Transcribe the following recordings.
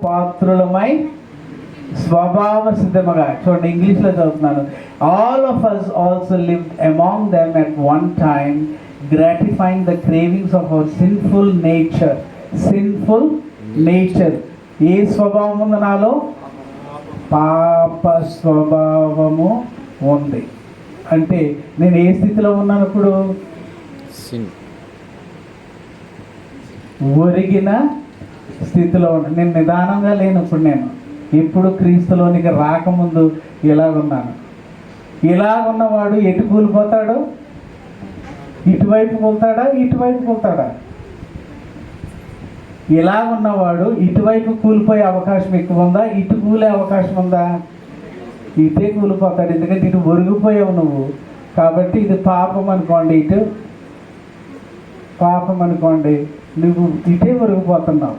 పాత్రులమై స్వభావ సిద్ధముగా. చూడండి, ఇంగ్లీష్లో చదువుతున్నాను. All of us also lived among them at one time, gratifying the cravings of our sinful nature. ఏ స్వభావం ఉంది నాలో? పాప స్వభావము ఉంది. అంటే నేను ఏ స్థితిలో ఉన్నాను ఇప్పుడు? ఒరిగిన స్థితిలో ఉన్నాను. నేను నిదానంగా లేను ఇప్పుడు. నేను ఇప్పుడు క్రీస్తులోనికి రాకముందు ఇలాగున్నాను. ఇలాగున్నవాడు ఎటు కూలిపోతాడు? ఇటువైపు కూలుతాడా, ఇటువైపు కూలుతాడా? ఇలాగున్నవాడు ఇటువైపు కూలిపోయే అవకాశం ఎక్కువ ఉందా, ఇటు కూలే అవకాశం ఉందా? ఇటే కూలిపోతాడు. ఎందుకంటే ఇటు ఒరిగిపోయావు నువ్వు. కాబట్టి ఇది పాపం అనుకోండి, ఇటు పాపం అనుకోండి, నువ్వు ఇటే ఒరిగిపోతున్నావు.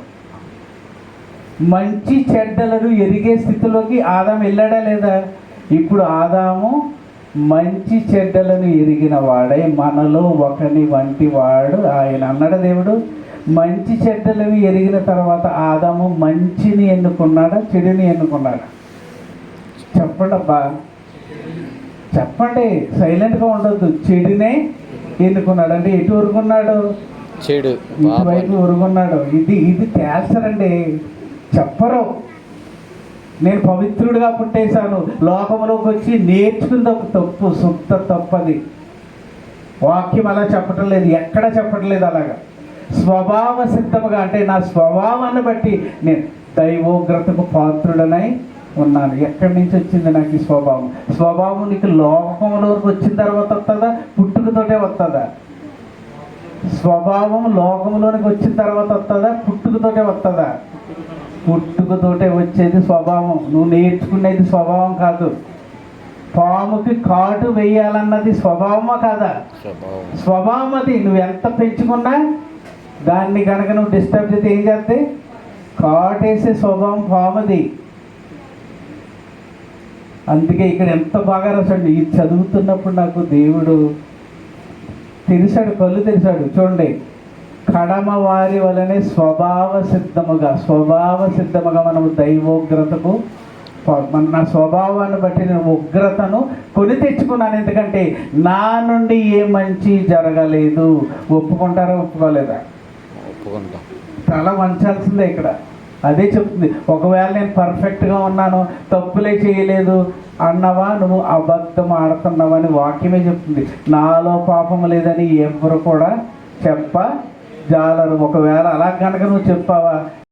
మంచి చెడ్డలను ఎరిగే స్థితిలోకి ఆదాము వెళ్ళాడా లేదా? ఇప్పుడు ఆదాము మంచి చెడ్డలను ఎరిగిన వాడై మనలో ఒకని వంటి వాడు ఆయన అన్నాడు దేవుడు. మంచి చెడ్డలను ఎరిగిన తర్వాత ఆదాము మంచిని ఎన్నుకున్నాడా, చెడుని ఎన్నుకున్నాడా? చెప్పండి అబ్బా, చెప్పండి, సైలెంట్గా ఉండొద్దు. చెడునే ఎన్నుకున్నాడు. అంటే ఎటు ఊరుకున్నాడు? చెడు ఇటువైపు ఊరుకున్నాడు. ఇది క్యాన్సర్ అండి. చెప్పరు. నేను పవిత్రుడిగా పుట్టేశాను, లోకంలోకి వచ్చి నేర్చుకున్న తప్పు, శుద్ధ తప్పది. వాక్యం అలా చెప్పటం లేదు, ఎక్కడ చెప్పటం లేదు. అలాగా స్వభావ సిద్ధముగా, అంటే నా స్వభావాన్ని బట్టి నేను దైవోగ్రతకు పాత్రుడనై ఉన్నాను. ఎక్కడి నుంచి వచ్చింది నాకు ఈ స్వభావం? స్వభావం నీకు లోకంలోకి వచ్చిన తర్వాత వస్తుందా, పుట్టుకతోటే వస్తుందా? స్వభావం లోకంలోనికి వచ్చిన తర్వాత వస్తుందా, పుట్టుకతోటే వస్తుందా? పుట్టుకతోటే వచ్చేది స్వభావం. నువ్వు నేర్చుకునేది స్వభావం కాదు. పాముకి కాటు వేయాలన్నది స్వభావమా కాదా? స్వభావం అది. నువ్వు ఎంత పెంచుకున్నా దాన్ని కనుక నువ్వు డిస్టర్బ్ చేస్తే ఏం చేస్తే కాటేసే స్వభావం పాముది. అందుకే ఇక్కడ ఎంత బాగా రాశాడు. ఇది చదువుతున్నప్పుడు నాకు దేవుడు తెలిసాడు, కళ్ళు తెలిసాడు. చూడండి, కడమ వారి వలనే స్వభావ సిద్ధముగా మనము దైవోగ్రతకు, నా స్వభావాన్ని బట్టి నేను ఉగ్రతను కొని తెచ్చుకున్నాను. ఎందుకంటే నా నుండి ఏ మంచి జరగలేదు. ఒప్పుకుంటారా, ఒప్పుకోలేదా? ఒప్పుకుంటా. తల వంచాల్సిందే ఇక్కడ. అదే చెప్తుంది. ఒకవేళ నేను పర్ఫెక్ట్గా ఉన్నాను, తప్పులే చేయలేదు అన్నవా, నువ్వు అబద్ధం ఆడుతున్నావని వాక్యమే చెప్తుంది. నాలో పాపం లేదని ఎవరు కూడా చెప్ప జాలరు. ఒకవేళ అలా కనుక నువ్వు చెప్పావా,